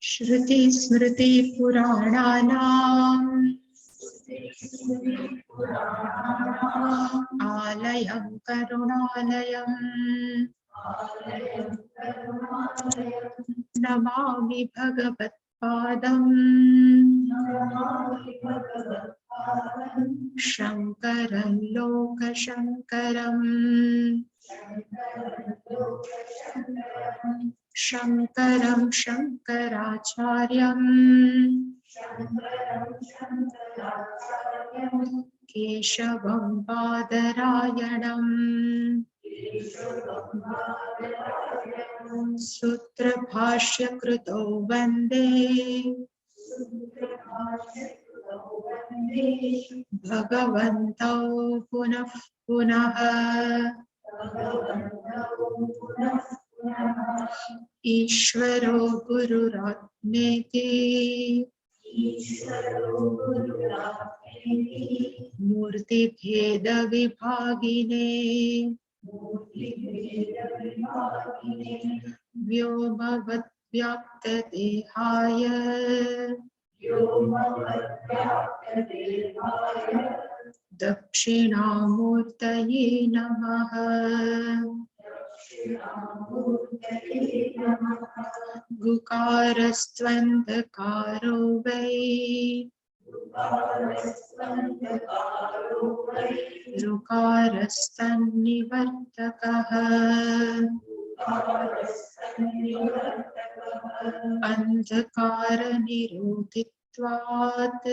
श्रुति स्मृति पुराणानाम् आलयं करुणालयम् नमामि भगवत्पादम् शङ्करं लोकशङ्करम् शङ्करं शङ्कराचार्यम् केशवं बादरायणम् सूत्रभाष्यकृतौ वन्दे भगवन्तौ पुनः पुनः ईश्वरो गुरुरात्मेति मूर्तिभेदविभागिने व्योमवद्व्याप्तदेहाय दक्षिणामूर्तये नमः। गुकारस्त्वन्धकारो वै ऋकारस्तन्निवर्तकः अन्धकारनिरोधित्वात्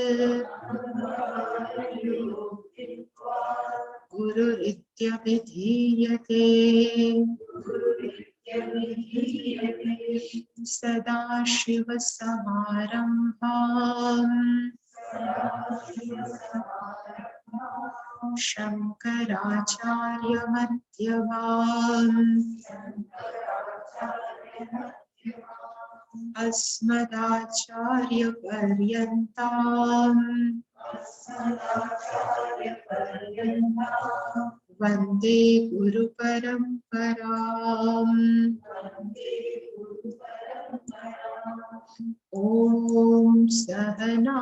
गुरुरित्यभिधीयते। सदाशिवसमारम्भाम् शङ्कराचार्यमध्यमाम् अस्मदाचार्यपर्यन्ताम् वन्दे गुरुपरम्पराम्। ॐ सहना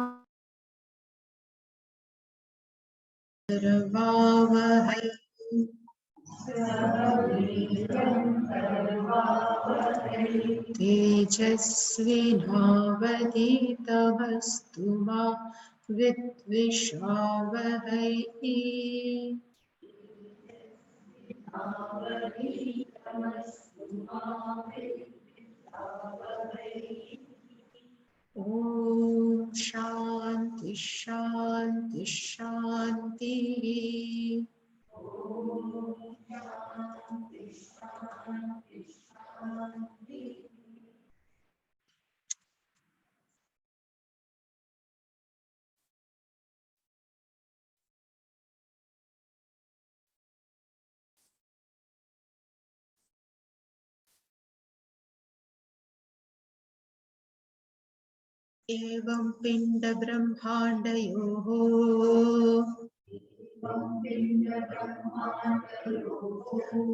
वै तेजस्विनावधीतमस्तु मा विद्विषावहै। ॐ शान्ति शान्ति शान्तिः। एवं पिण्डब्रह्माण्डयोः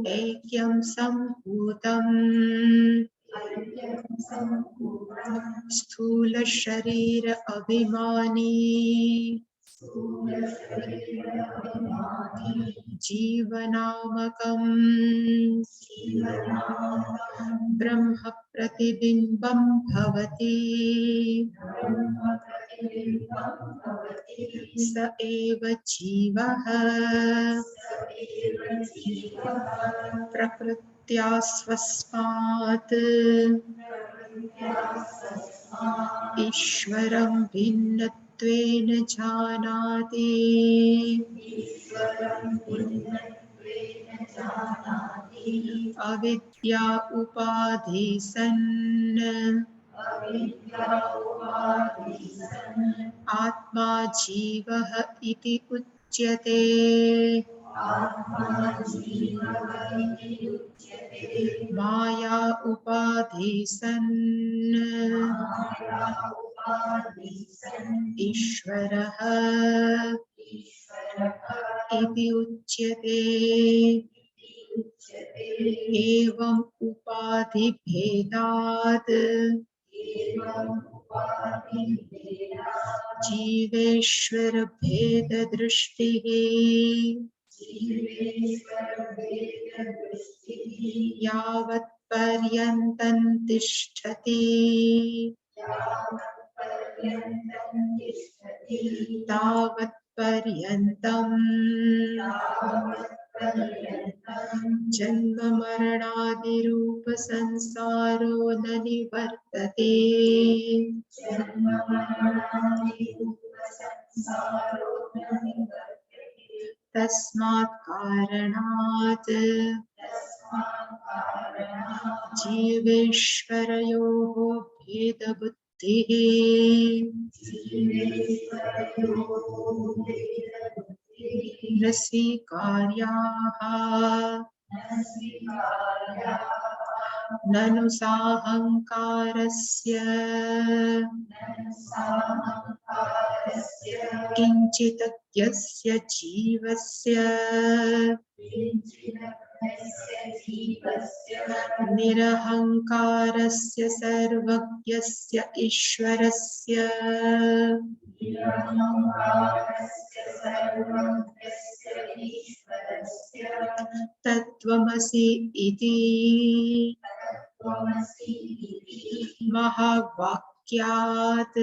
ऐक्यं सम्भूतम् स्थूलशरीर अभिमानी जीवनामकम् ब्रह्म प्रतिबिम्बं भवति स एव जीवः प्रकृत्या स्वस्मात् ईश्वरं भिन्नत्वेन जानाति। अविद्या उपाधि सन् आत्मा जीवः इति उच्यते। माया उपाधि सन् ईश्वरः इति उच्यते। एवं उपाधि भेदात् जीवेश्वर भेद दृष्टिः यावत् पर्यन्तं तिष्ठति तावत् पर्यन्तं जन्म मरणादिरूप संसारो न निवर्तते। तस्मात् कारणात् जीवेश्वरयोः भेदबुद्धिः न स्वीकार्याः ननु साहङ्कारस्य किञ्चिदज्ञस्य जीवस्य निरहङ्कारस्य सर्वज्ञस्य ईश्वरस्य तत्त्वमसि इति महावाक्यात्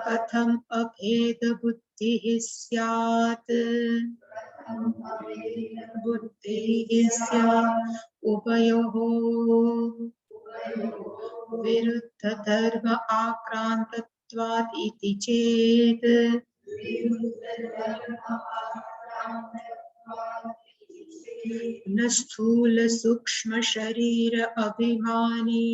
कथम् अभेदबुद्धिः स्यात् बुद्धिः स्यात् उभयोः विरुद्धधर्म आक्रान्तत्वात् इति चेत् न स्थूल सूक्ष्म शरीर अभिमानी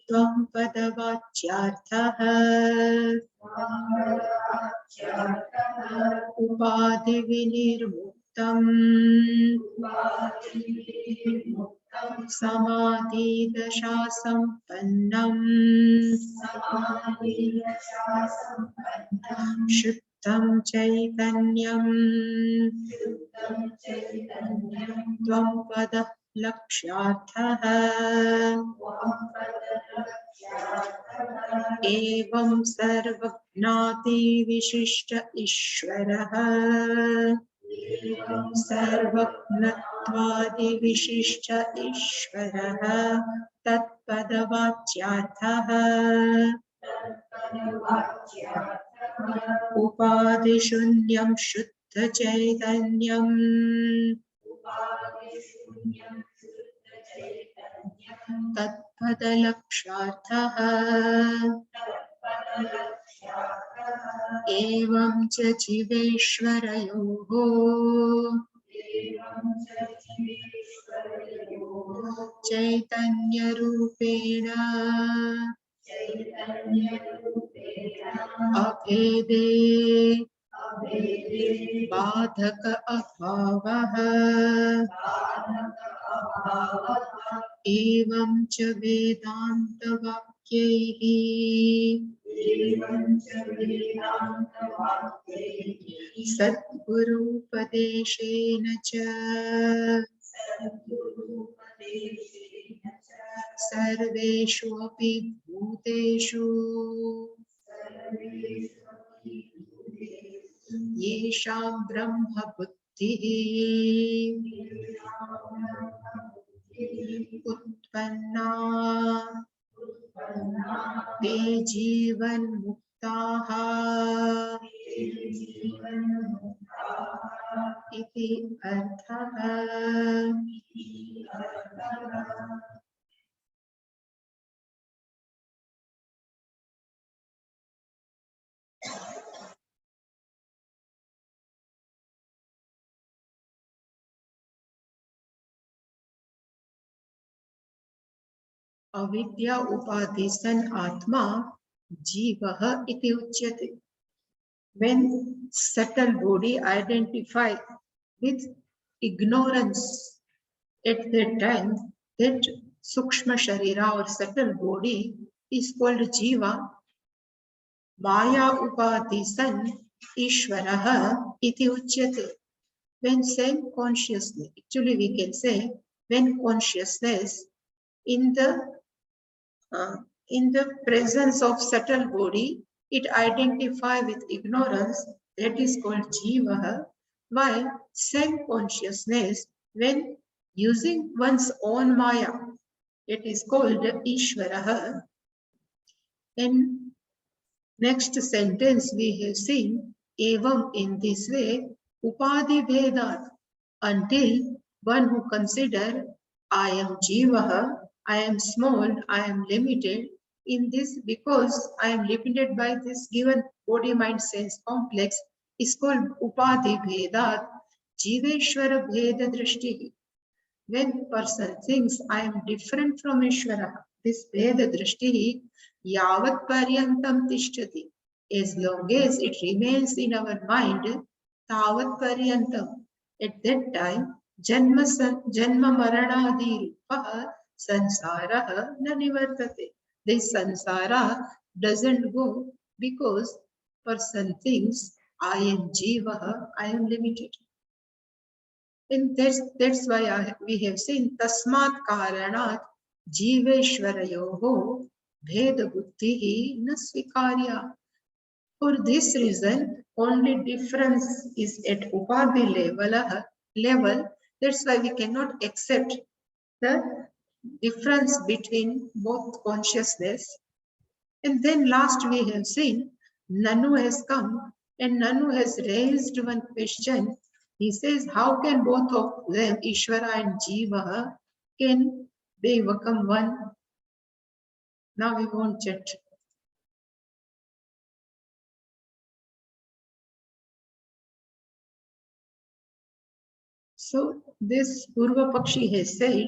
त्वं पदवाच्यार्थः उपाधि विनिर्मुक्तम् समाधि दशा संपन्नम् शुद्धं चैतन्यम् त्वं पदः लक्ष्यार्थः एवं सर्वज्ञाति विशिष्ट ईश्वरः सर्वज्ञत्वादि विशिष्ट ईश्वरः तत्पदवाच्यार्थः उपाधिशून्यं शुद्ध चैतन्यम् तत्पदलक्ष्यार्थः एवं च जीवेश्वरयोः चैतन्यरूपेण अभेदे बाधक अभावः एवं च वेदान्तवाक्यैः सद्गुरूपदेशेन च सर्वेषु अपि भूतेषु येषां ब्रह्म बुद्धिः उत्पन्ना ते जीवन्मुक्ताः इति अर्थः। अविद्या उपाधि सन आत्मा जीवः इति उच्यते. When subtle body identified with ignorance at that time, that sukshma sharira or subtle body is called jiva. Maya upadhi san ishvarah iti uchyate. when same consciousness, actually we can say, when consciousness in the uh, in the presence of subtle body, it identify with ignorance, that is called jiva, while same consciousness, when using one's own maya, it is called Ishvara. And next sentence we have seen, evam, in this way, upadhi bhedat, until one who consider I am jiva, I am small, I am limited in this because I am limited by this given body mind sense complex is called upadhi bhedat, jiveshwara bheda drishti. When person thinks I am different from Ishvara, this Veda Drishti yavat paryantam tishtati. As long as it remains in our mind, tavat paryantam. At that time, janma maranadi rupaha sansara na nivartate. This sansara doesn't go because person thinks I am jiva, I am limited. And that's why we have seen tasmat karanat jiveshwarayoho bheda buddhihi na svikarya. For this reason, only difference is at upadhi level. That's why we cannot accept the difference between both consciousness. And then last we have seen Nanu has come and Nanu has raised one question. He says, how can both of them, Ishvara and Jiva, can they become one? Now we won't chat. So this Purva Pakshi has said,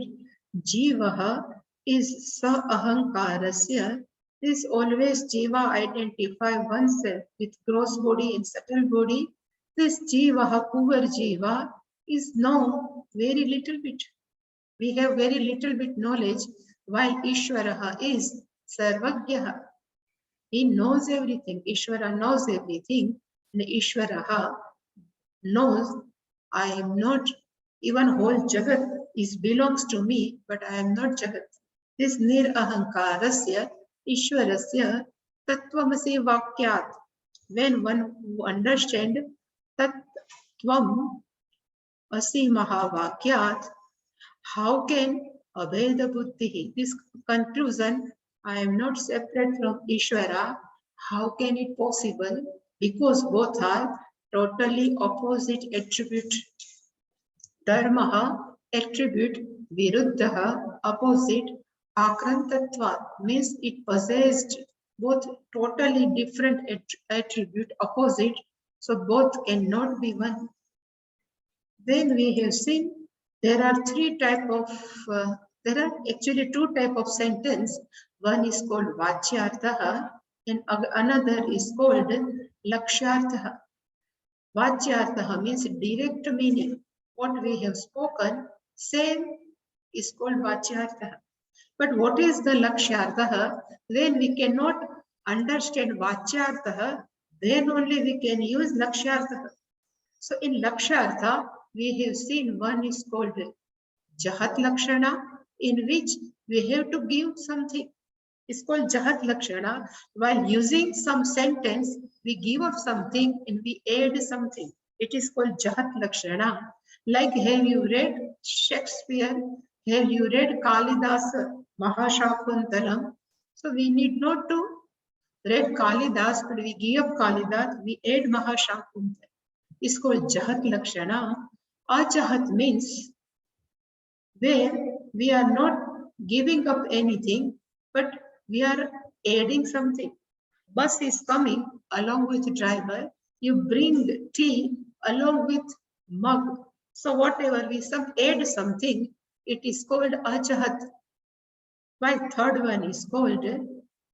Jivaha is sa ahankarasya. This always Jiva identify oneself with gross body and subtle body. This Jivaha, poor Jiva, is know very little bit. We have very little bit knowledge, while Ishvaraha is Sarvagyaha. He knows everything. Ishvara knows everything. And Ishvaraha knows I am not, even whole Jagat is belongs to me, but I am not Jagat. This Nir Ahankarasya Ishwarasya Tattvamasi Vakyat. When one understands Tattvam Asi Mahavakyat, how can Abheda Buddhi, this conclusion, I am not separate from Ishvara, how can it possible? Because both are totally opposite attribute. Dharma, attribute, viruddha, opposite, akrantatva, means it possessed both totally different attribute, opposite, so both cannot be one. Then we have seen there are there are actually two type of sentence. One is called vachyartha and another is called lakshyartha. Vachyartha means direct meaning. What we have spoken, same is called vachyartha. But what is the lakshyartha? When we cannot understand vachyartha, then only we can use lakshyartha. So in lakshyartha, we have seen one is called jahat lakshana, in which we have to give something. It's called jahat lakshana. While using some sentence, we give up something and we add something. It is called jahat lakshana. Like, have you read Shakespeare? Have you read Kalidasa Mahashakuntalam? So we need not to read Kalidas, but we give up Kalidas, we add Mahashakuntalam. It's called jahat lakshana. Ajahat means where we are not giving up anything, but we are adding something. Bus is coming along with driver. You bring tea along with mug. So whatever we add something, it is called ajahat. While third one is called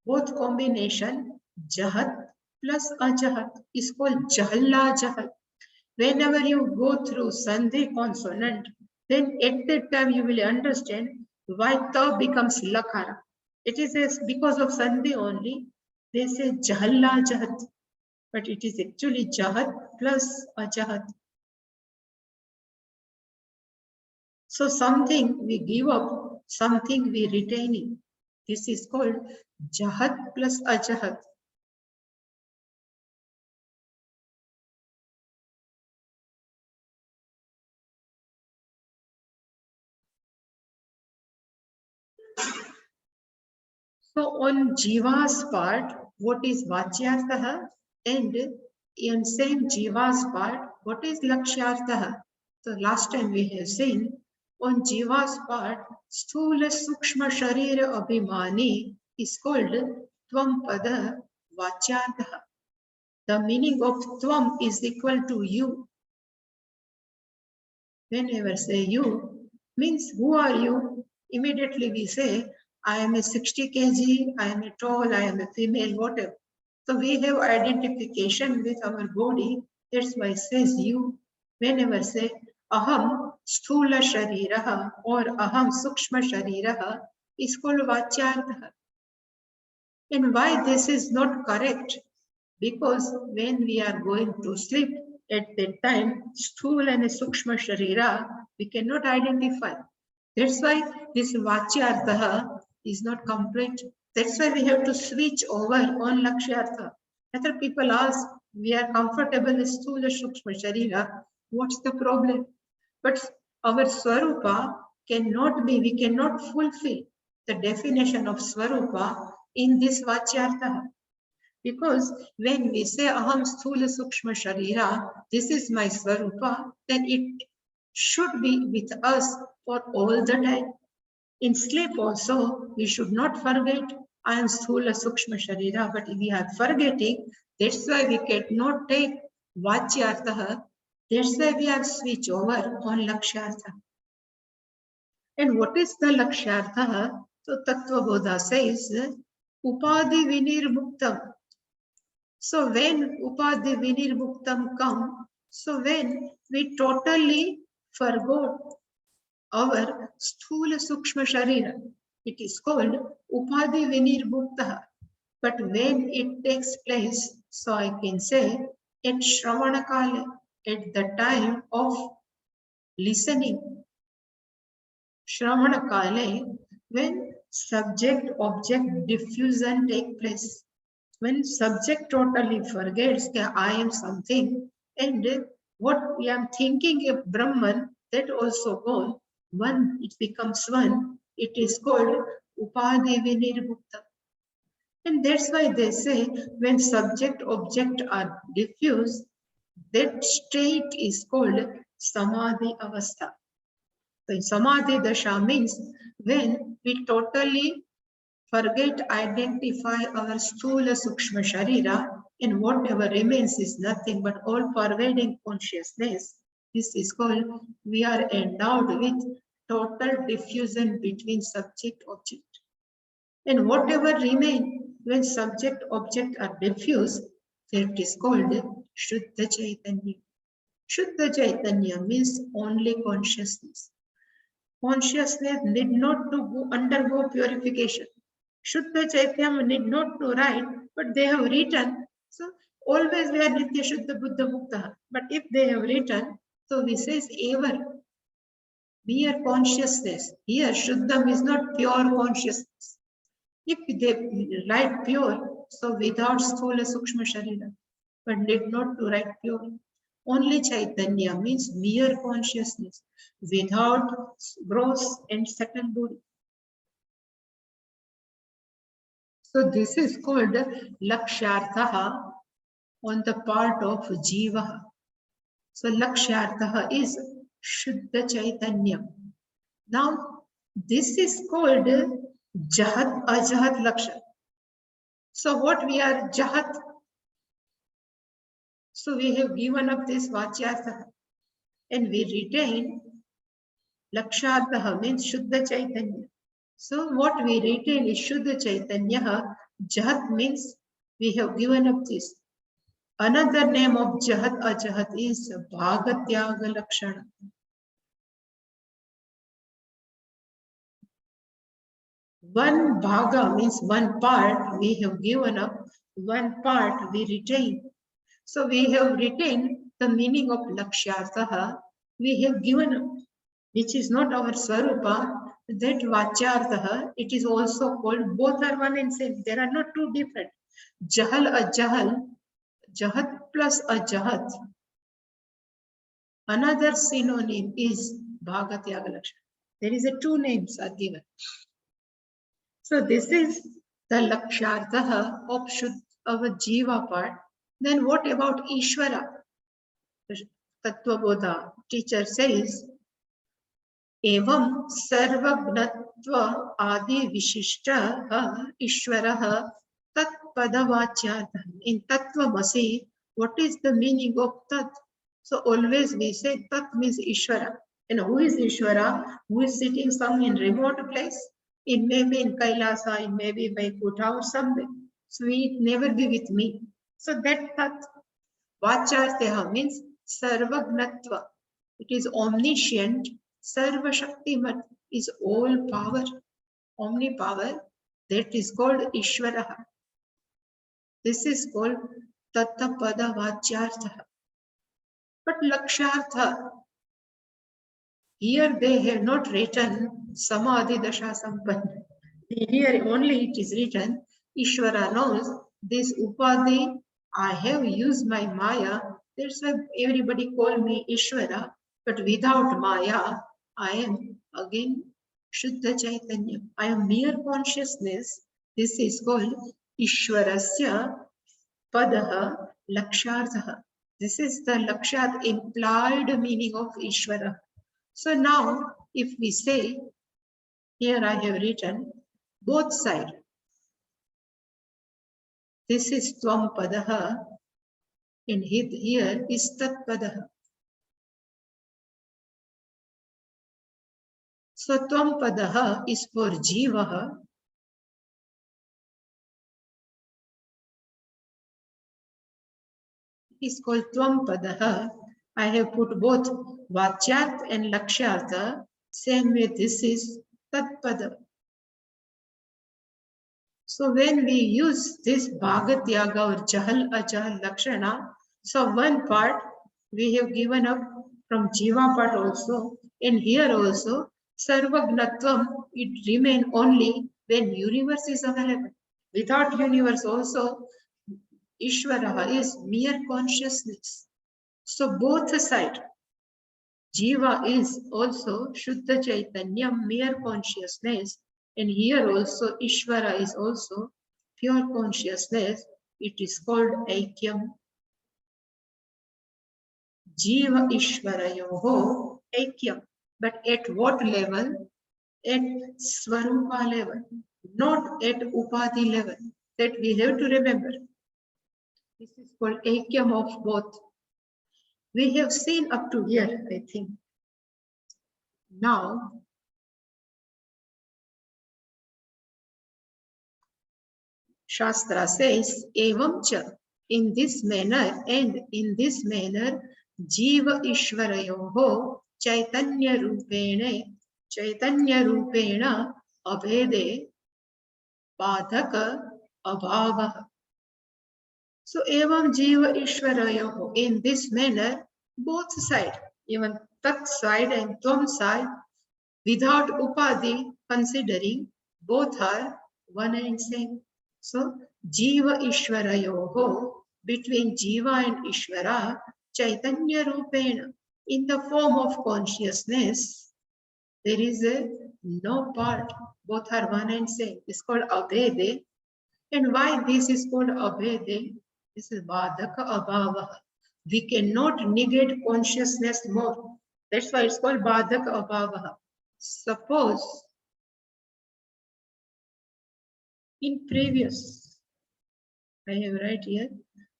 both combination jahat plus ajahat is called jahalla jahat. Whenever you go through sandhi consonant, then at that time you will understand why ta becomes lakara. It is because of sandhi only. They say jahalla jahat, but it is actually jahat plus ajahat. So something we give up, something we retain. This is called jahat plus ajahat. So on Jiva's part, what is Vachyartha? And in same Jiva's part, what is Lakshyartha? So last time we have seen on Jiva's part, Sthula Sukshma Sharira Abhimani is called Tvam Pada Vachyartha. The meaning of Tvam is equal to you. Whenever say you, means who are you? Immediately we say, I am a 60 kg, I am a tall, I am a female, whatever. So we have identification with our body. That's why it says you. Whenever say, aham sthula shariraha or aham sukshma shariraha is called vachyartha. And why this is not correct? Because when we are going to sleep, at that time, sthula and sukshma sharira, we cannot identify. That's why this vachyartha is not complete. That's why we have to switch over on lakshyartha. Other people ask, we are comfortable with sthula sukshma sharira, what's the problem? But our swarupa cannot be, we cannot fulfill the definition of swarupa in this vachyartha. Because when we say aham sthula sukshma sharira, this is my swarupa, then it should be with us for all the time. In sleep also, we should not forget I am sthula sukshma sharira, but we are forgetting. That's why we cannot take vachyartha. That's why we are switch over on lakshyartha. And what is the lakshyartha? So Tattvabodha says, Upadi vinirmuktam. So when Upadhi Vinirmuktam come, so when we totally forgot our Sthula Sukshma Sharira, it is called Upadhi Vinirmukta. But when it takes place, so I can say at Shravana Kala, at the time of listening, Shravana Kala, when subject-object diffusion take place. When subject totally forgets that I am something and what we are thinking of Brahman, that also gone. One, it becomes one. It is called Upadhi Vinirmukta. And that's why they say when subject object are diffused, that state is called Samadhi Avastha. So Samadhi Dasha means when we totally forget, identify our sthula sukshma sharira, and whatever remains is nothing but all pervading consciousness. This is called, we are endowed with total diffusion between subject object. And whatever remain when subject object are diffused, that is called Shuddha Chaitanya. Shuddha Chaitanya means only consciousness. Consciousness need not to undergo purification. Shuddha Chaitanya need not to write, but they have written. So always we are Nitya Shuddha Buddha Mukta. But if they have written, so we say ever mere consciousness. Here Shuddham is not pure consciousness. If they write pure, so without Sthula Sukshma Sharira, but need not to write pure. Only Chaitanya means mere consciousness without gross and subtle body. So this is called Lakshyartha on the part of Jiva. So Lakshyartha is Shuddha Chaitanya. Now this is called Jahat Ajahat Laksha. So what we are Jahat? So we have given up this Vachyartha and we retain Lakshyartha means Shuddha Chaitanya. So what we retain is Shuddha Chaitanya. Jahat means we have given up this. Another name of Jahat Ajahat is Bhagatyaga Lakshana. One Bhaga means one part we have given up, one part we retain. So we have retained the meaning of Lakshyartha, we have given up. which is not our Swarupa, that Vachyartha, it is also called, both are one and same. There are not two different. Jahal a Jahal, Jahat plus a Jahat. Another synonym is Bhagatyaga Lakshana. There is a two names are given. So this is the Lakshartha of our Jiva part. Then what about Ishvara? Tattvabodha teacher says, Evam sarvagnatva adi vishishta Ishvara tat padavachyartha. In Tattvamasi, what is the meaning of Tat? So always we say Tat means Ishvara. And who is Ishvara? Who is sitting some in remote place? It may be in Kailasa, it may be by Kutha or somewhere. So it never be with me. So that Tat Vacharteha means Sarvagnatva. It is omniscient. Sarva Shaktimat is all power, omnipower. That is called Ishvaraha. This is called Tattapada Vachyartha. But Lakshartha, here they have not written Samadhi Dasha Sampanna. Here only it is written, Ishvara knows this Upadhi, I have used my Maya. That's why everybody call me Ishvara. But without Maya, I am again Shuddha Chaitanya. I am mere consciousness. This is called Ishvarasya Padaha Lakshartha. This is the Lakshat implied meaning of Ishvara. So now, if we say, here I have written both sides. This is Tvam Padaha, and here is Tat Padaha. So Tvam Padaha is for Jivaha. Is called Tvam Padaha. I have put both Vachyarth and Lakshartha. Same way, this is Tat Pada. So when we use this Bhagatyaga or Jahal Ajahal Lakshana, so one part we have given up from Jiva part also, and here also Sarvagnatvam, it remain only when universe is available. Without universe also, Ishvara is mere consciousness. So both sides, Jiva is also Shuddha Chaitanya, mere consciousness, and here also Ishvara is also pure consciousness. It is called Aikyam. Jiva Ishvarayoho Aikyam. But at what level? At Swarupa level, not at Upadhi level. That we have to remember. This is called Aikyam of both. We have seen up to here, I think. Now, Shastra says, Evam cha, in this manner and in this manner, Jiva Ishvarayoho Chaitanya Rupena Abhede Padhaka Abhava. So, Evam Jiva Ishvarayoho, in this manner, both sides, even Tat side and Tvam side, without Upadhi, considering both are one and same. So, Jiva Ishvarayoho, between Jiva and Ishvara, Chaitanya Rupena, in the form of consciousness, there is a no part, both are one and same. It's called Abhede. And why this is called Abhede? This is Badhaka Abhava. We cannot negate consciousness more. That's why it's called Badhaka Abhava. Suppose in previous, I have right here,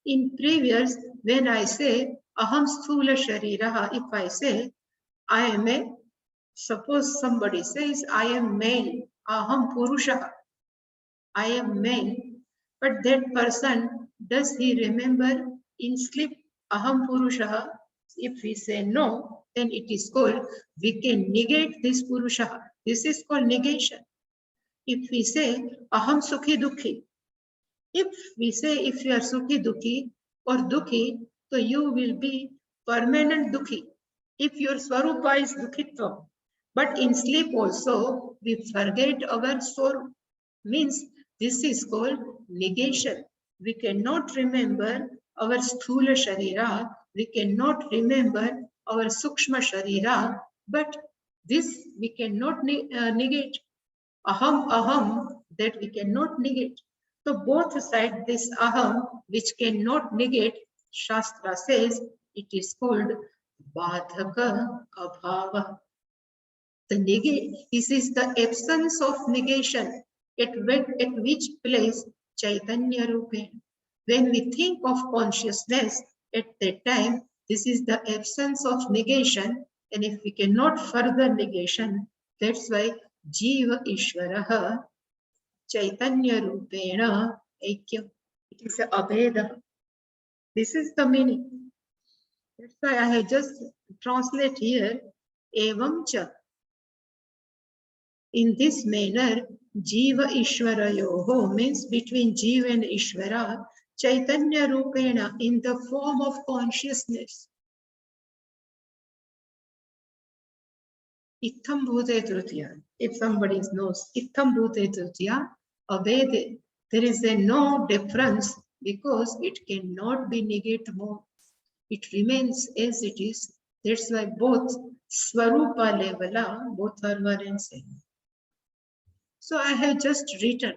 in previous, when I say Aham Sthula Shariraha, if I say I am a, suppose somebody says I am male, Aham Purushaha, I am male, but that person, does he remember in sleep Aham Purushaha? If we say no, then it is called, we can negate this Purushaha. This is called negation. If we say Aham Sukhi Dukhi, if we say if you are Sukhi Dukhi or Dukhi, so you will be permanent Dukhi. If your Swarupa is Dukhitva, But in sleep also, we forget our soul. Means this is called negation. We cannot remember our sthula sharira. We cannot remember our sukshma sharira. But this we cannot negate. Aham, aham, that we cannot negate. So both sides, this aham, which cannot negate, Shastra says it is called badhaka abhava. The this is the absence of negation. At which place Chaitanya Rupe. When we think of consciousness at that time, this is the absence of negation. And if we cannot further negation, that's why Jiva Ishvaraha Chaitanya Rupena Aikyam. It is a Abheda. This is the meaning. That's why I have just translate here Evam Cha. In this manner, Jiva Ishwarayoho means between Jiva and Ishvara, Chaitanya Rupena in the form of consciousness. Itham Bhute Trutya. If somebody knows Itham Bhute Trutya, Abhede, there is no difference because it cannot be negated more. It remains as it is. That's why both Swarupa level, both are one and same. So I have just written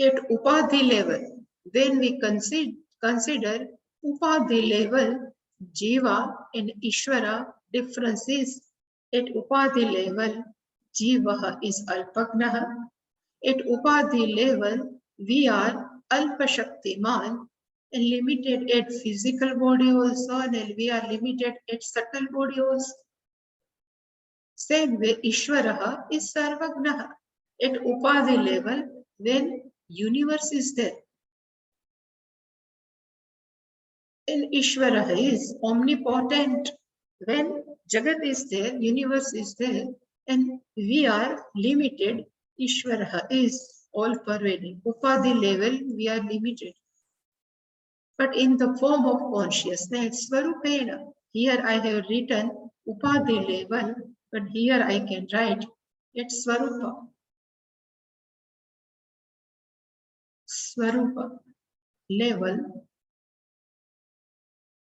at Upadhi level, when we consider Upadhi level, Jiva and Ishvara differences. At Upadhi level, Jiva is Alpagnaha. At Upadhi level, we are Alpashaktiman and limited at physical body also, and we are limited at subtle body also. Same way, Ishvaraha is Sarvagnaha. At Upadhi level, when universe is there, and Ishvaraha is omnipotent. When Jagat is there, universe is there, and we are limited, Ishvaraha is all-pervading. Upadhi level, we are limited. But in the form of consciousness, Svarupena, here I have written Upadhi level, but here I can write it's Swarupa. Swarupa level.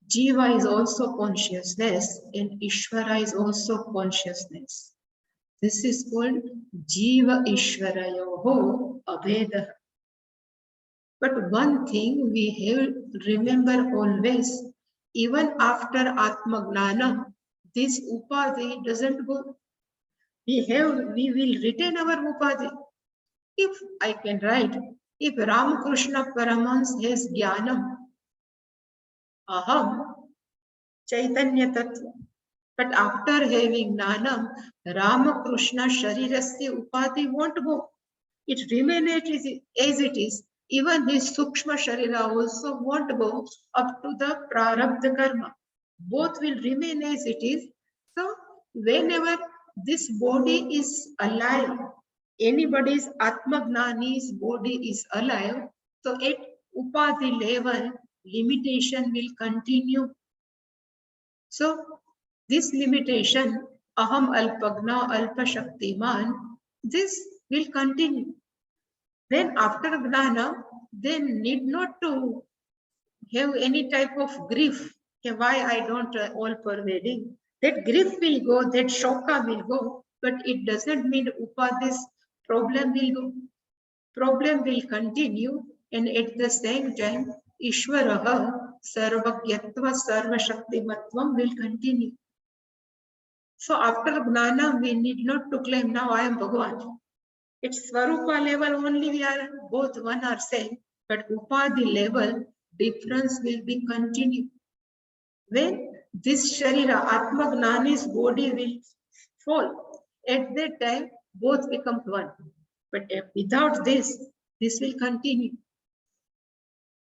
Jiva is also consciousness and Ishvara is also consciousness. This is called Jiva Ishvarayoho Abheda. But one thing we have remember always, even after Atmagnana, this Upadhi doesn't go. We will retain our Upadhi. If I can write, if Ramakrishna Paramahans has Jnanam, Aham, Chaitanya Tattva. But after having Jnanam, Ramakrishna Sharirasya Upadhi won't go. It remains as it is. Even his Sukshma Sharira also won't go up to the Prarabdha Karma. Both will remain as it is. So, whenever this body is alive, anybody's Atmagnani's body is alive, so at Upadhi level, limitation will continue. So, this limitation, Aham Alpagna Alpa Shaktiman, this will continue. Then after Gnana, they need not to have any type of grief. Why I don't all pervading. That grief will go, that shoka will go, but it doesn't mean Upadhi's problem will go. Problem will continue, and at the same time, Ishvaraha Sarvagyatva Sarvashaktimatvam will continue. So after Gnana, we need not to claim now I am Bhagavan. It's Swarupa level only we are both one are same, but Upadhi level difference will be continued. When this Sharira, Atmagnani's body will fall, at that time both become one. But without this will continue.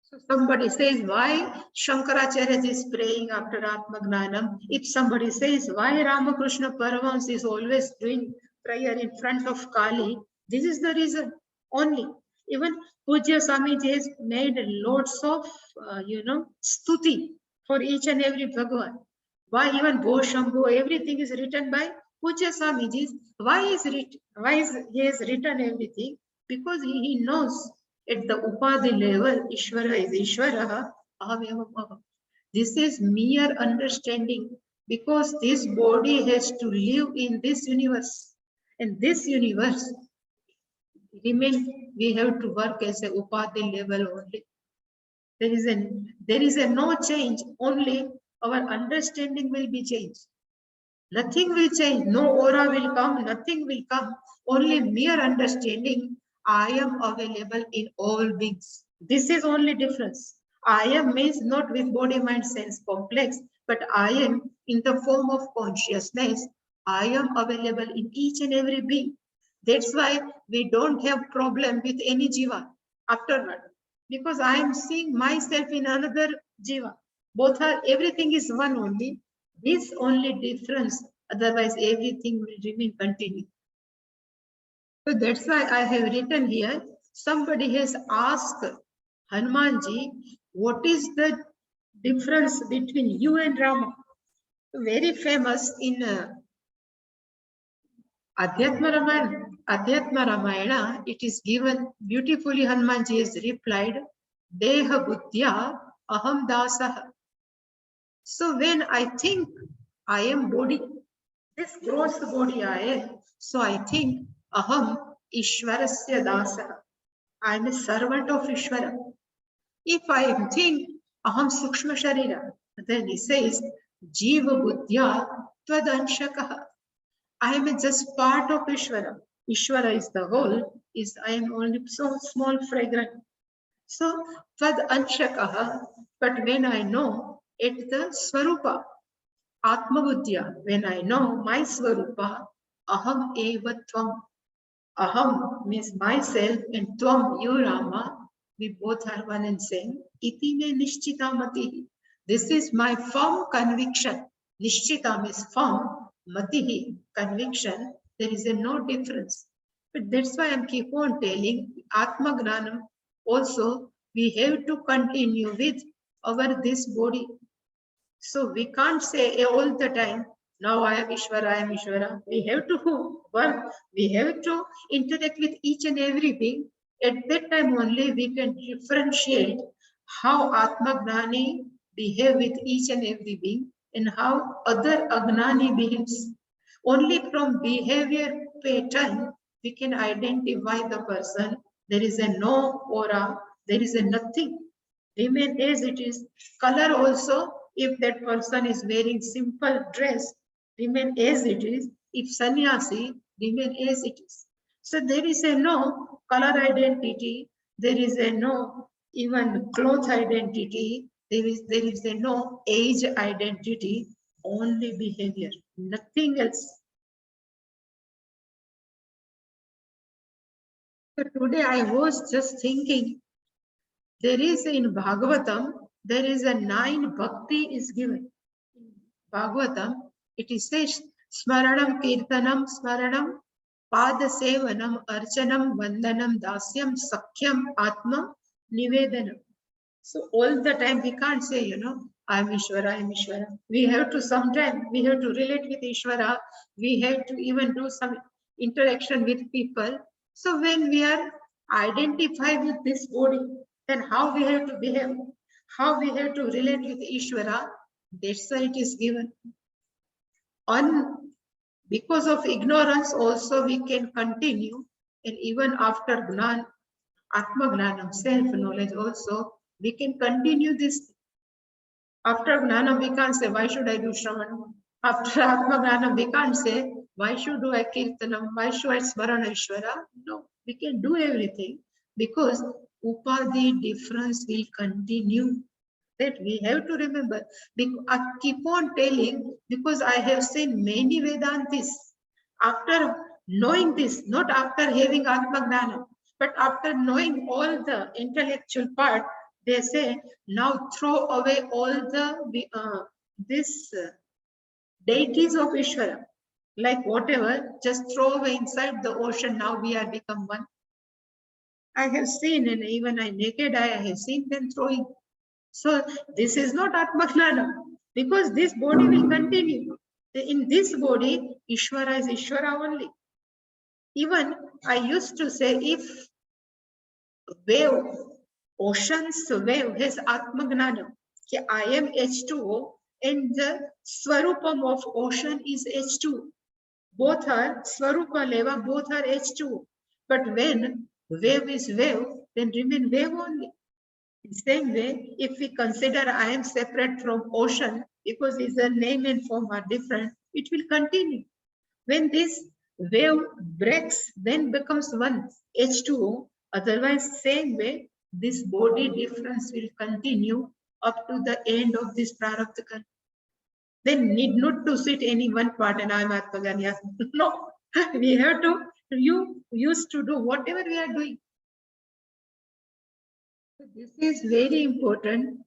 So somebody says, why Shankaracharya is praying after Atmagnanam? If somebody says, why Ramakrishna Paramahans is always doing prayer in front of Kali, this is the reason only. Even Pujya Swamiji has made lots of, stuti for each and every Bhagavan. Why even Bo Shambhu, everything is written by Pujya Swamiji. Why is he has written everything? Because he knows at the Upadhi level, Ishvara is Ishvara, Aham Evam Aham. This is mere understanding because this body has to live in this universe. And this universe remain, we have to work as a Upadhi level only. There is a no change, only our understanding will be changed. Nothing will change, no aura will come, nothing will come, only mere understanding. I am available in all beings. This is only difference. I am means not with body, mind, sense complex, but I am in the form of consciousness. I am available in each and every being. That's why we don't have problem with any jiva afterward, because I am seeing myself in another jiva. Both are, everything is one only. This only difference, otherwise everything will remain continued. So that's why I have written here, somebody has asked Hanumanji, what is the difference between you and Rama? Very famous in Adhyatma Ramayana, it is given beautifully. Hanumanji has replied, Deha Buddhya Aham Dasah. So when I think I am body, this gross body I am, so I think Aham Ishwarasya Dasa. I am a servant of Ishvara. If I think Aham Sukshma Sharira, then he says Jiva Buddhya Tvadanshakaha. I am just part of Ishvara. Ishvara is the whole, is I am only so small fragrant. So Tvad Anshakaha, but when I know it the Swarupa, Atma Buddhya, when I know my Swarupa, Aham Eva Tvam. Aham means myself, and Tvam, you Rama, we both are one and same. Iti me nishchita mati. This is my firm conviction. Nishchita means firm, matihi, conviction. There is a no difference. But that's why I keep on telling Atma Gnanam. Also, we have to continue with our this body. So we can't say all the time, now I am Ishvara, I am Ishvara. We have to work, we have to interact with each and every being. At that time only we can differentiate how Atma Gnani behave with each and every being and how other Agnani behaves. Only from behavior pattern we can identify the person. There is a no aura, there is a nothing. Remain as it is. Color also, if that person is wearing simple dress, remain as it is. If sannyasi, remain as it is. So there is a no color identity, there is a no even cloth identity, there is a no age identity, only behavior, nothing else. So today I was just thinking, there is in Bhagavatam, there is a 9 bhakti is given. In Bhagavatam, it is says, Smaranam Kirtanam Smaranam Pada Sevanam Archanam Vandanam Dasyam Sakhyam Atma Nivedanam. So all the time we can't say, I am Ishvara, I am Ishvara. We have to sometime, we have to relate with Ishvara. We have to even do some interaction with people. So when we are identified with this body, then how we have to behave, how we have to relate with Ishvara, that's why it is given. Because of ignorance also we can continue, and even after Gnan, Atma Gnanam, self-knowledge also, we can continue this. After Gnanam, we can't say, why should I do Shravanam? After Atma Gnanam, we can't say, why should do I Kirtanam? Why should I Smarana Ishvara? No, we can do everything because Upadhi difference will continue. That we have to remember. I keep on telling because I have seen many Vedantis. After knowing this, not after having Atma Gnanam, but after knowing all the intellectual part, they say, now throw away all the deities of Ishvara. Like whatever, just throw away inside the ocean. Now we are become one. I have seen, and even I naked eye, I have seen them throwing. So this is not Atma Gnanam. because this body will continue. In this body, Ishvara is Ishvara only. Even I used to say, if wave, ocean's wave has Atmagnana, I am H2O and the Swarupam of ocean is H2. Both are Swarupa Leva, both are H2O. But when wave is wave, then remain wave only. In same way, if we consider I am separate from ocean because its name and form are different, it will continue. When this wave breaks, then becomes one H2O. Otherwise, same way, this body difference will continue up to the end of this prarabdha. Then need not to sit any one part and I'm Atmaganya. No, we have to, you used to do whatever we are doing. This is very important.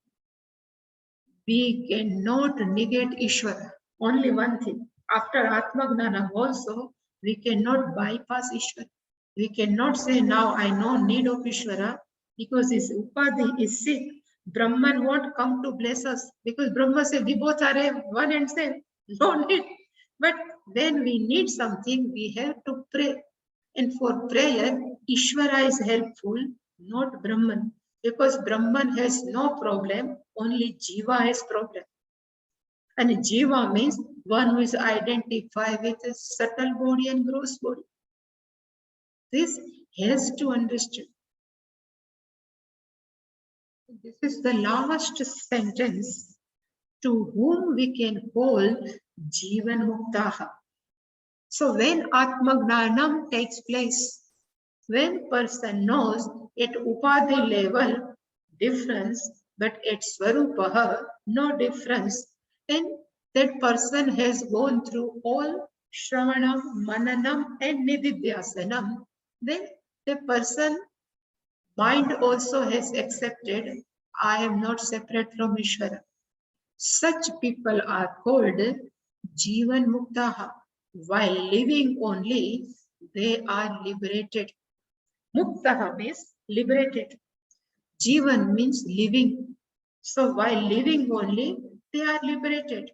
We cannot negate Ishvara. Only one thing. After Atmagnana also, we cannot bypass Ishvara. We cannot say now I no need of Ishvara because his Upadhi is sick. Brahman won't come to bless us because Brahma said we both are one and same. No need. But when we need something, we have to pray. And for prayer, Ishvara is helpful, not Brahman. Because Brahman has no problem, only Jiva has problem. And Jiva means one who is identified with a subtle body and gross body. This has to understand. This is the last sentence. To whom we can call Jivan Muktaha. So when Atmagnanam takes place, when person knows at Upadhi level difference, but at Swarupaha no difference, and that person has gone through all Shravanam, Mananam and Nididhyasanam, then the person mind also has accepted, I am not separate from Ishvara. Such people are called Jivan Muktaha. While living only, they are liberated. Muktaha means liberated. Jivan means living. So while living only, they are liberated.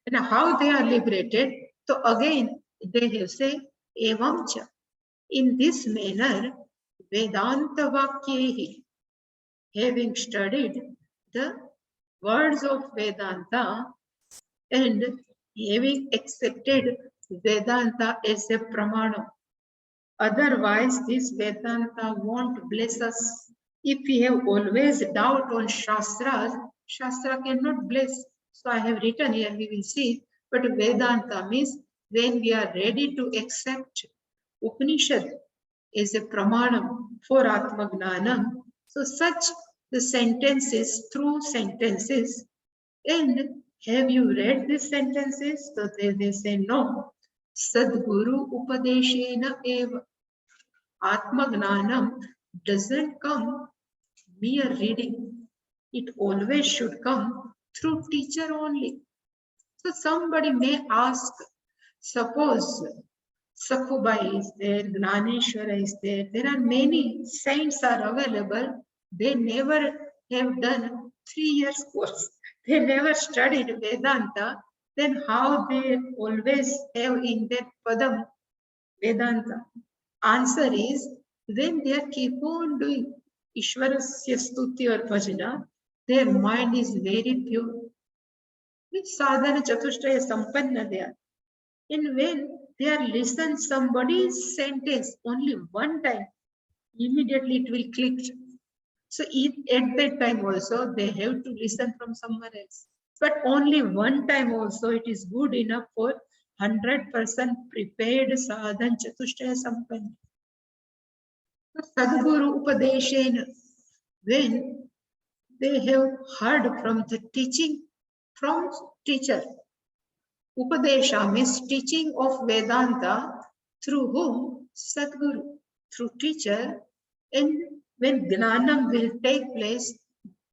And how they are liberated? So again, they have said, Evamcha. In this manner, Vedanta Vakyehi, having studied the words of Vedanta and having accepted Vedanta as a pramana. Otherwise, this Vedanta won't bless us. If we have always doubt on Shastras, Shastra cannot bless. So I have written here, we will see. But Vedanta means when we are ready to accept Upanishad as a pramanam for Atmagnanam. So such the sentences, through sentences. And have you read these sentences? So they say no. Sadguru Upadeshena eva. Atmagnanam doesn't come mere reading. It always should come through teacher only. So somebody may ask, suppose Sakhubai is there, Gnaneshwara is there. There are many saints are available. They never have done 3 years course. They never studied Vedanta. Then how they always have in their Padam Vedanta? Answer is, when they keep on doing Ishwarasya Stuti or Bhajana, their mind is very pure. With sadhana chatushtaya sampanna they are. And when they are listen somebody's sentence only one time, immediately it will click. So at that time also they have to listen from somewhere else. But only one time also it is good enough for 100% prepared sadhana chatushtaya sampanna. Sadguru Upadeshena, when they have heard from the teaching from teacher. Upadesha means teaching of Vedanta through whom? Sadguru, through teacher. And when Gnanam will take place,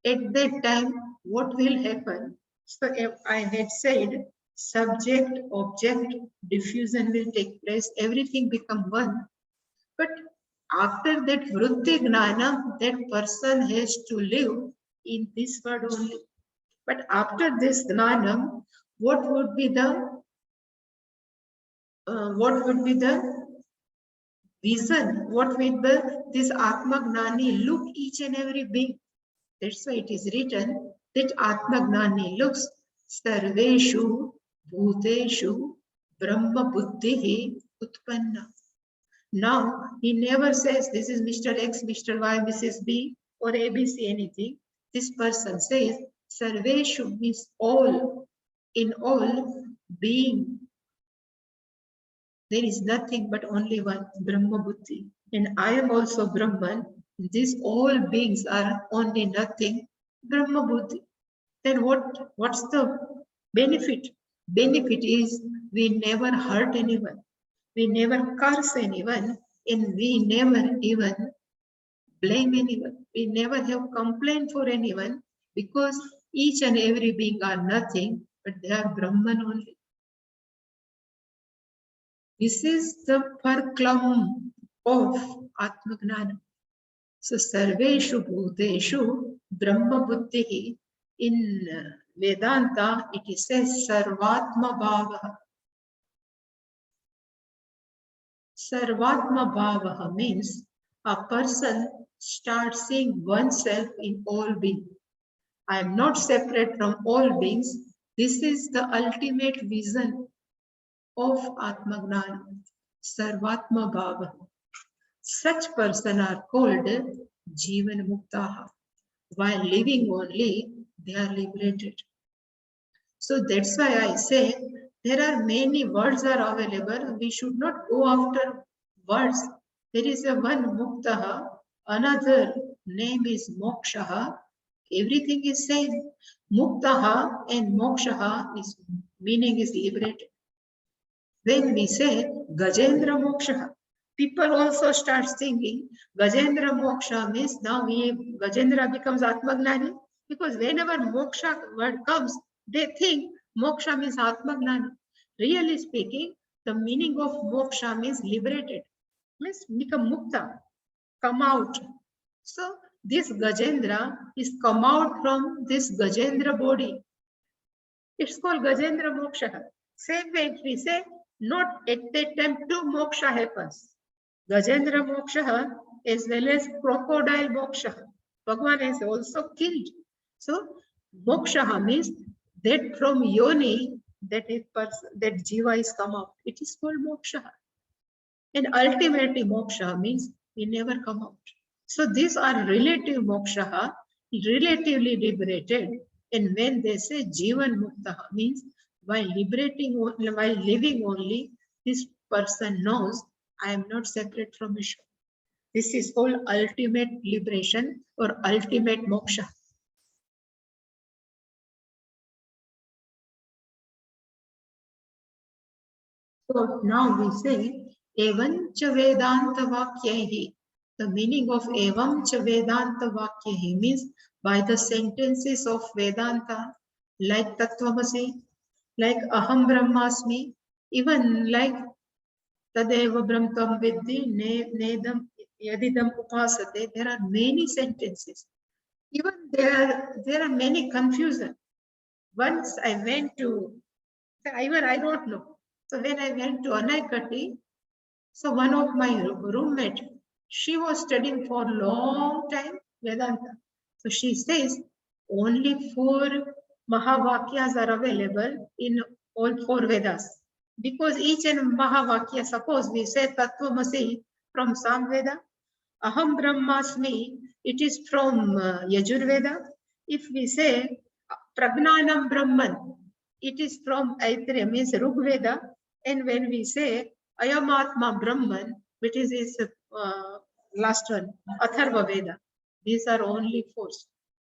at that time, what will happen? So I had said, subject, object, diffusion will take place, everything become one. But after that Vritti Gnanam, that person has to live in this world only. But after this Gnanam, what would be the vision? What will be this Atma Gnani look each and every being? That's why it is written that Atma Gnani looks Sarveshu Bhuteshu Brahma Buddhihi Utpanna. Now, he never says this is Mr. X, Mr. Y, Mrs. B, or ABC, anything. This person says Sarveshu means all, in all being. There is nothing but only one, Brahma Buddhi. And I am also Brahman. These all beings are only nothing, Brahma Buddhi. Then what's the benefit? Benefit is we never hurt anyone. We never curse anyone, and we never even blame anyone. We never have complaint for anyone, because each and every being are nothing, but they are Brahman only. This is the parklam of Atmagnana. So Sarveshu Bhuteshu Brahma Buddhihi. In Vedanta, it says Sarvatma Bhavaha. Sarvatma Bhavaha means a person starts seeing oneself in all beings. I am not separate from all beings. This is the ultimate vision of Atmagnana, Sarvatma Bhavaha. Such person are called Jivan Muktaha. While living only, they are liberated. So that's why I say there are many words are available. We should not go after words. There is a one Muktaha, another name is Mokshaha. Everything is same. Muktaha and Mokshaha is meaning is liberated. When we say Gajendra Moksha, people also start singing Gajendra Moksha means now Gajendra becomes Atmagnani, because whenever Moksha word comes, they think Moksha means Atmagnani. Really speaking, the meaning of Moksha means liberated, means become Mukta, come out. So this Gajendra is come out from this Gajendra body. It's called Gajendra Moksha. Same way we say, not at that time two moksha happens. Gajendra moksha as well as crocodile moksha. Bhagavan has also killed. So moksha means that from yoni that jiva is come out. It is called moksha. And ultimately moksha means we never come out. So these are relative moksha, relatively liberated. And when they say jivan mukta means while living only, this person knows I am not separate from Ishwar. This is called ultimate liberation or ultimate moksha. So now we say evam cha vedanta vakyahi. The meaning of evam cha vedanta vakyahi means by the sentences of Vedanta, like Tattvabodha, like Aham Brahmasmi, even like Tadeva Brahmam Vidhi, Nedam Yadidam Upasate. There are many sentences. Even there are many confusion. Once I went to, even I don't know. So when I went to Anaikatti, so one of my roommate, she was studying for a long time Vedanta. So she says only 4 Mahavakyas are available in all 4 Vedas. Because each and Mahavakya, suppose we say Tattvamasi from Samveda, Aham Brahmasmi, it is from Yajurveda. If we say Pragnanam Brahman, it is from Aitreya, means Rigveda. And when we say Ayamatma Brahman, which is his last one, Atharva Veda. These are only 4.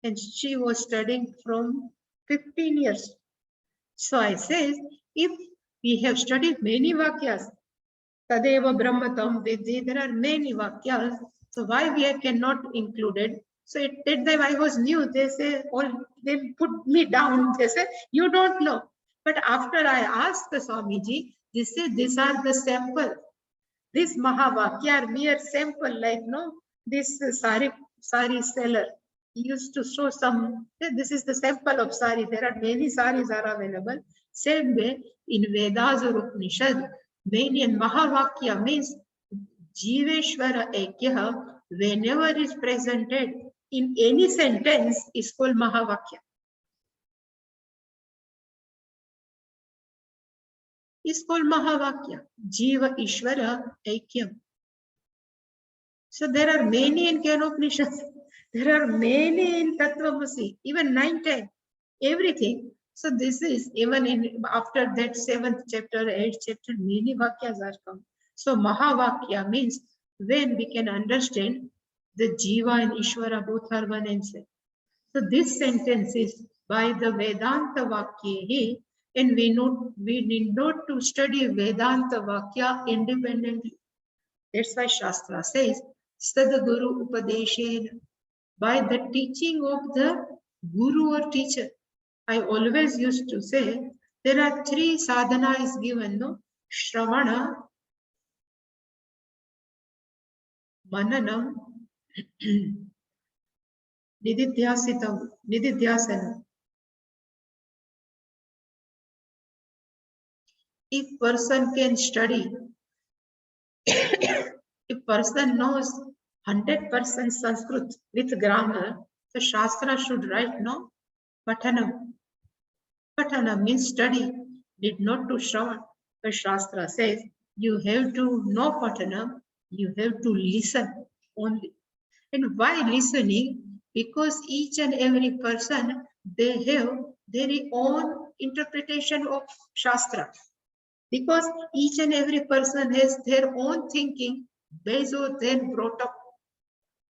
And she was studying from 15 years. So I say, if we have studied many Vakyas, Tadeva Brahmatam Vidhi, there are many Vakyas, so why we cannot include it? So at that time I was new. They say, they put me down. They say, you don't know. But after I asked the Swamiji, they say, these are the sample. This Mahavakya are mere sample, like no, this sari seller. used to show some, this is the sample of sari. There are many saris are available. Same way in Vedas or Upanishad, many and Mahavakya means Jiveshwara Ekyaha, whenever is presented in any sentence is called Mahavakya. Is called Mahavakya. Jiva Ishvara Ekyam. So there are many in Upanishads. There are many in Tattvabodha-28, even 9, 10, everything. So this is even in after that 7th chapter, 8th chapter, many vakyas are come. So Mahavakya means when we can understand the Jiva and Ishvara both are one and same. So this sentence is by the Vedanta Vakya, and we need not to study Vedanta Vakya independently. That's why Shastra says, Sadguru Upadeshena, by the teaching of the Guru or teacher. I always used to say, there are 3 sadhana is given, no? Shravana, Mananam, Nididhyasana. If person can study, if person knows 100% Sanskrit with grammar, the Shastra should write, no? Pathanam. Patana means study, did not to Shravan. The Shastra says you have to know Patana, you have to listen only. And why listening? Because each and every person, they have their own interpretation of Shastra. Because each and every person has their own thinking based on their brought up,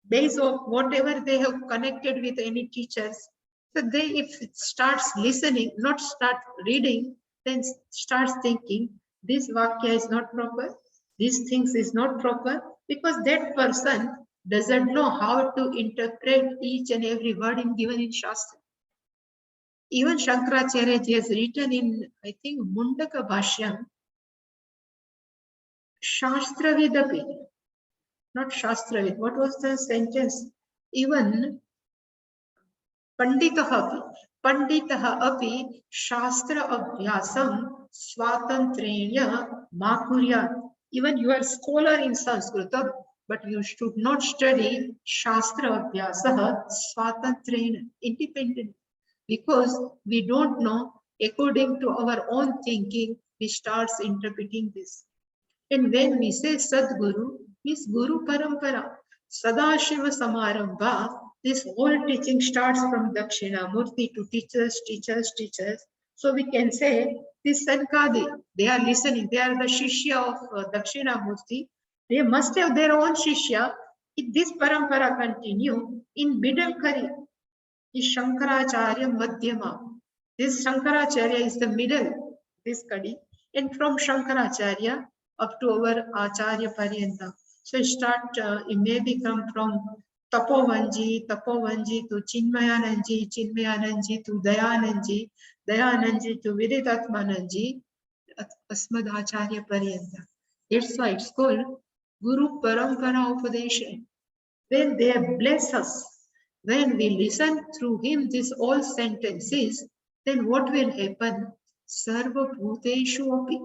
based on whatever they have connected with any teachers. So they, if it starts listening, not start reading, then starts thinking, this vakya is not proper, these things is not proper, because that person doesn't know how to interpret each and every word given in Shastra. Even Shankaracharya ji has written in, I think, Mundaka Bhashyam, Shastravidapi, not Shastravid. What was the sentence? Even Panditah api Shastra Abhyasam Swatantrenya Makurya. Even you are scholar in Sanskrit, but you should not study Shastra Abhyasaha Swatantrenya, independent. Because we don't know, according to our own thinking, we start interpreting this. And when we say Sadguru, means Guru Parampara, Sadashiva Samarambha, this whole teaching starts from Dakshinamurti to teachers. So we can say this Sankadi, they are listening, they are the Shishya of Dakshinamurti. They must have their own Shishya. If this Parampara continue, in Bidalkari, is Shankaracharya Madhyama. This Shankaracharya is the middle, this Kadi. And from Shankaracharya up to our Acharya Paryanta. So it may become from Tapovanji to Chinmayananji to Dayananji to Viditatmananji, Asmad Acharya Paryanta. That's why it's called Guru Parampara Upadesha. When they bless us, when we listen through him these all sentences, then what will happen? Sarva Bhuteshu Api.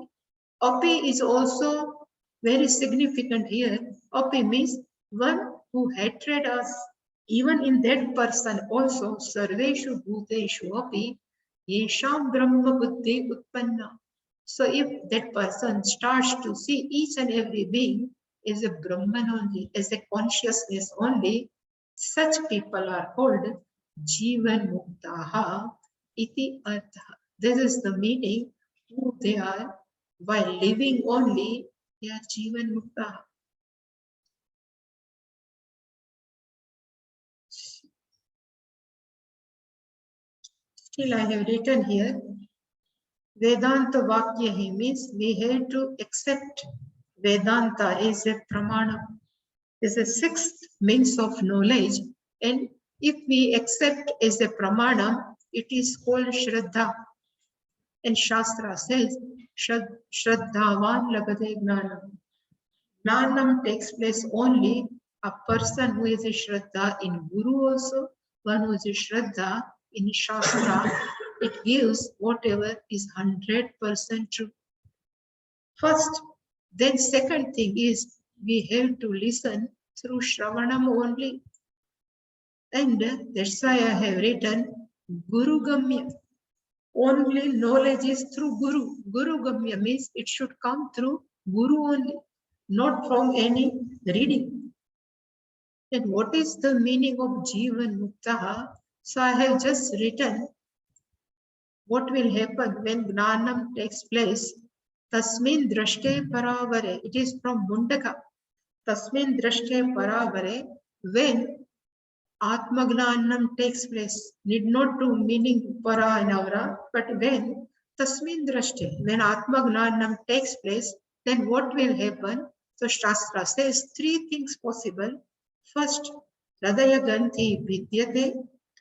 Api is also very significant here. Api means one who hatred us. Even in that person also, Sarveshu Bhuteshu Api, Yesham Brahma Buddhi Utpanna. So if that person starts to see each and every being as a Brahman only, as a consciousness only, such people are called Jivan Muktaha iti artha. This is the meaning who they are. While living only, they are Jivan Muktaha. Still I have written here, Vedanta Vakya means we have to accept Vedanta as a pramana, is a sixth means of knowledge, and if we accept as a pramana, it is called Shraddha. And Shastra says, Shraddhavan labhate gnanam. Gnanam takes place only a person who is a Shraddha in Guru also, one who is Shraddha in Shastra, it gives whatever is 100% true. First, then second thing is we have to listen through Shravanam only. And that's why I have written Guru Gamya. Only knowledge is through Guru. Guru Gamya means it should come through Guru only, not from any reading. And what is the meaning of Jivan Muktaha? So I have just written what will happen when Gnanam takes place. Tasmin Drashte Paravare. It is from Mundaka. Tasmin Drashte Paravare. When Atmagnanam takes place, need not to meaning para and avra, but when Tasmin Drashte, when Atmagnanam takes place, then what will happen? So Shastra says three things possible. First, Hradaya Granthi Vidyate.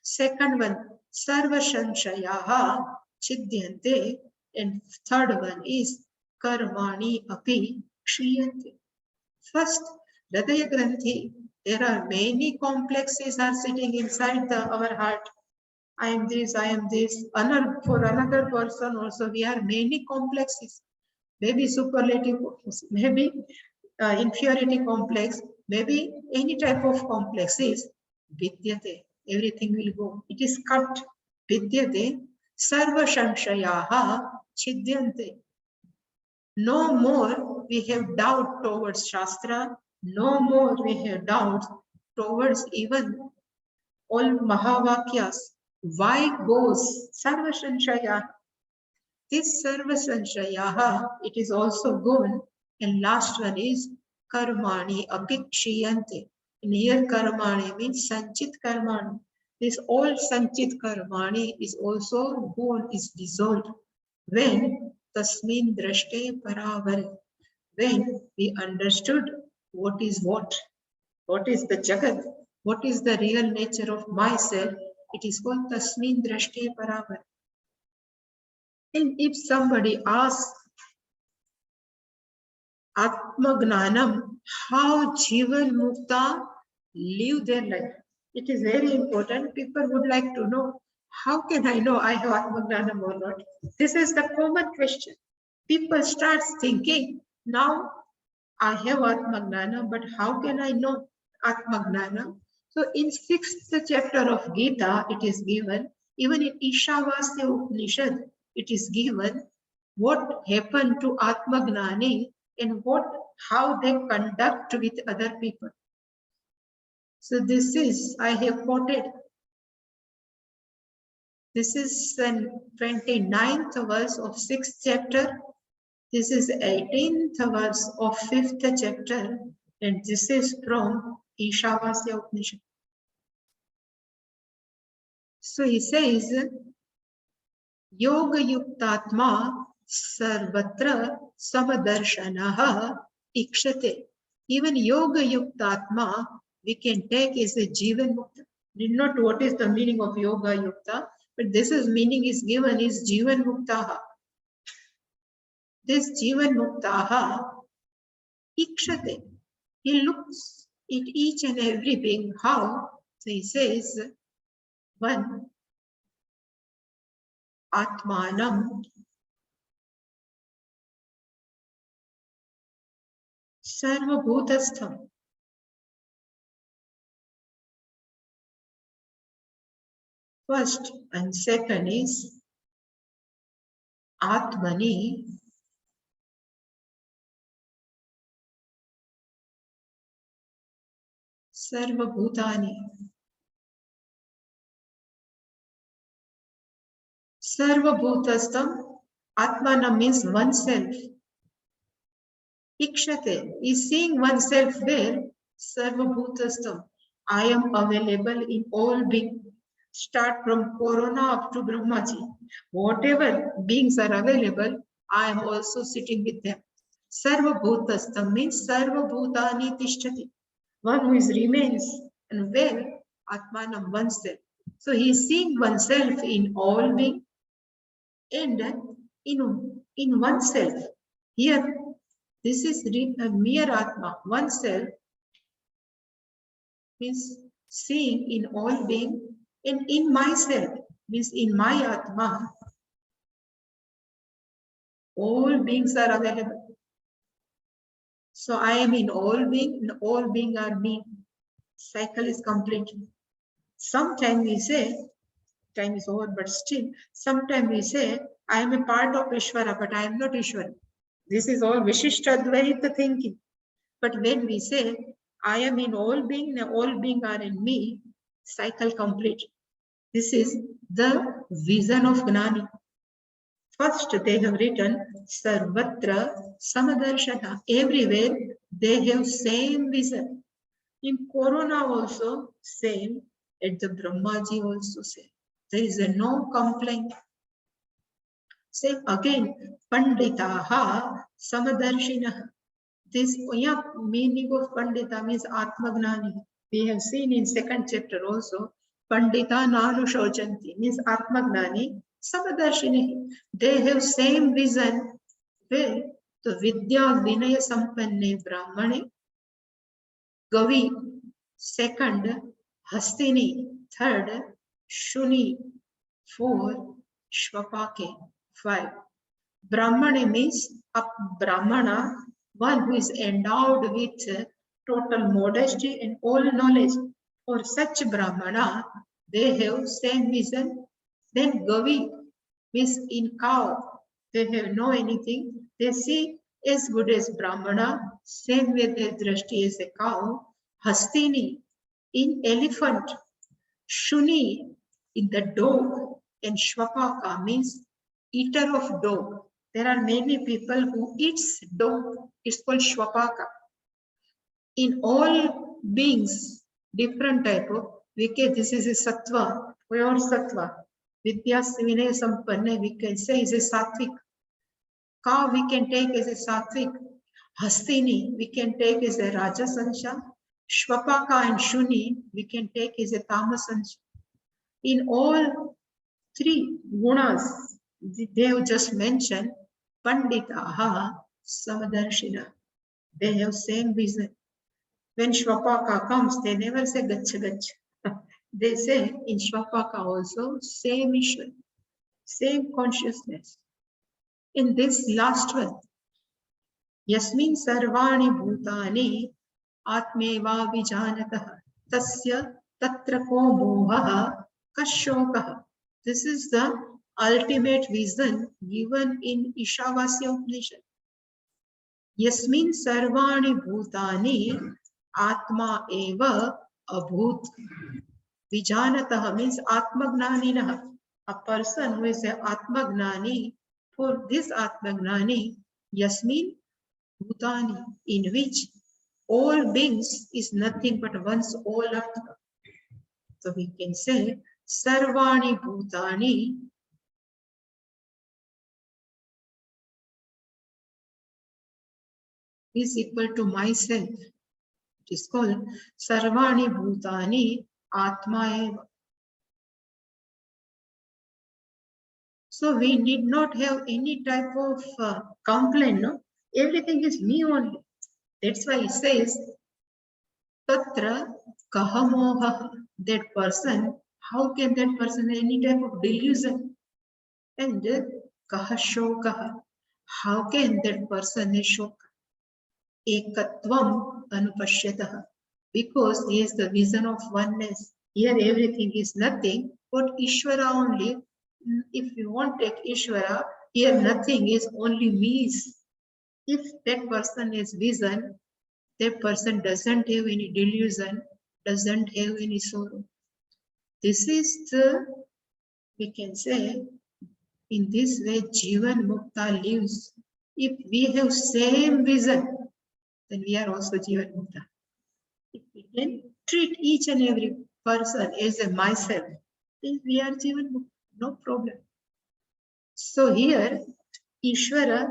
Second one, Sarva Shanshayaha Chidyante. And third one is Karmani Api Kshiyante. First, Hradaya Granthi. There are many complexes are sitting inside our heart. I am this, I am this. For another person also, we have many complexes. Maybe superlative, maybe inferiority complex, maybe any type of complexes. Vidyate, everything will go. It is cut. Vidyate, sarva shamshayaha chidyante. No more we have doubt towards Shastra. No more we have doubts towards even all Mahavakyas. Why goes Sarva Sanshaya? This Sarva Sanshaya, it is also gone. And last one is Karmani Apikshiyante. And here Karmani means Sanchit Karmani. This all Sanchit Karmani is also gone, is dissolved. When Tasmin Drashte Paravare. When we understood what is what is the Jagat, what is the real nature of myself, it is called Tasmin Drashte Paravar. And if somebody asks Atmagnanam, how Jivan Mukta live their life, it is very important. People would like to know, how can I know I have Atmagnanam or not? This is the common question. People start thinking, now I have Atmagnana, but how can I know Atmagnana? So in 6th chapter of Gita, it is given, even in Ishavasya Upanishad, it is given what happened to Atmagnani and how they conduct with other people. So this is, I have quoted, this is the 29th verse of 6th chapter. This is 18th verse of 5th chapter, and this is from Ishavasya Upanishad. So he says, Yoga Yuktatma Sarvatra Samadarshanaha Ikshate. Even Yoga Yuktatma we can take as a Jivan Mukta. Did not know what is the meaning of Yoga Yukta, but this is meaning is given is Jivan Muktaha. This Jivan Muktaha Ikshate. He looks at each and every being. How? So he says, one, Atmanam Sarvabhutastham. First and second is Atmani Sarvabhutani. Sarvabhutastham, Atmana means oneself. Ikshate is seeing oneself where Sarvabhutastham. I am available in all beings. Start from Corona up to Brahmaji. Whatever beings are available, I am also sitting with them. Sarvabhutastham means Sarvabhutani Tishtati. One who is remains and where Atmanam oneself. So he is seeing oneself in all beings and in oneself. Here, this is a mere Atma. Oneself means seeing in all being And in myself, means in my Atma, all beings are available. So I am in all being, and all being are me. Cycle is complete. Sometimes we say, time is over, but still, sometimes we say, I am a part of Ishvara, but I am not Ishvara. This is all Vishishtadvaita thinking. But when we say, I am in all being, and all being are in me, cycle complete. This is the vision of Gnani. First, they have written Sarvatra Samadarshana. Everywhere they have same vision. In Corona also same. At the Brahmaji also same. There is a no complaint. Say again, Panditaha Samadarshina. This meaning of Pandita means Atmagnani. We have seen in second chapter also. Pandita Nanu Shauchanti means Atmagnani. Samadarshini. They have same vision where the Vidya Vinaya Sampanne Brahmane, Gavi, second, Hastini, third, Shuni, four, Shvapake, five. Brahmane means a Brahmana, one who is endowed with total modesty and all knowledge. For such Brahmana, they have same vision. Then Gavi means in cow, they have no anything. They see as good as Brahmana, same way their drashti is a cow. Hastini in elephant, Shuni in the dog, and Shvapaka means eater of dog. There are many people who eats dog. It's called Shvapaka. In all beings, different type of, this is a sattva, pure sattva. Vidya Vinaya Sampanna, we can say is a sattvic. Ka we can take as a sattvic. Hastini we can take as a rajasansha. Shvapaka and Shuni we can take as a tamasansha. In all three gunas, they have just mentioned Panditaha Samadarshina. They have same vision. When Shvapaka comes, they never say Gacha Gacha. They say in Shvapaka also same issue, same consciousness. In this last one, Yasmin Sarvani Bhutani Atmeva Vijanatah Tasya Tatra Ko Mohaha Kashokah. This is the ultimate vision given in Ishavasya Upanishad. Yasmin Sarvani Bhutani Atma Eva Abhut. Vijanatah means Atmagnaninaha. A person who is an Atmagnani, for this Atmagnani, Yasmin Bhutani, in which all beings is nothing but one's all Atma. So we can say Sarvani Bhutani is equal to myself. It is called Sarvani Bhutani Atma Eva. So we need not have any type of complaint, no? Everything is me only. That's why it says, Tatra Kahamoha, that person, how can that person have any type of delusion? And Kahashokaha, how can that person have shoka? Ekatvam Anupashyataha, because he is the vision of oneness. Here everything is nothing, but Ishvara only. If you want to take Ishvara, here nothing is, only me is. If that person is vision, that person doesn't have any delusion, doesn't have any sorrow. This is the, we can say, in this way Jivan Mukta lives. If we have same vision, then we are also Jivan Mukta. If we can treat each and every person as a myself, then we are Jivan Mukta, no problem. So here, Ishvara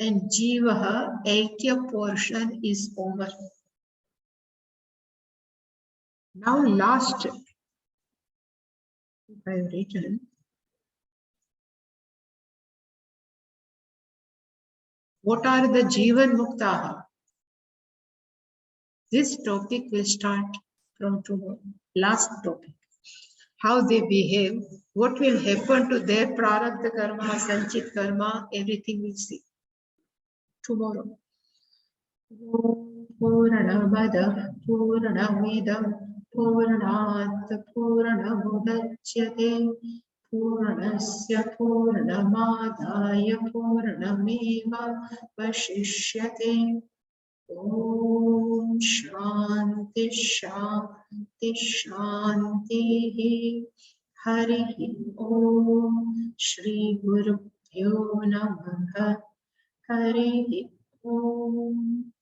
and Jivaha Aikya portion is over. Now last, I have written, what are the Jivan Muktaha? This topic will start from tomorrow, last topic. how they behave, what will happen to their prarabdha karma, sanchit karma, everything we'll see tomorrow. Purnamada Purnamidam Purnat Purnamudachyate Purnasya Purnamadaya Purnameva Vashishyate. Om Shanti Shanti Shanti Hari Om Shri Guru Pyo Namaha Hari Om.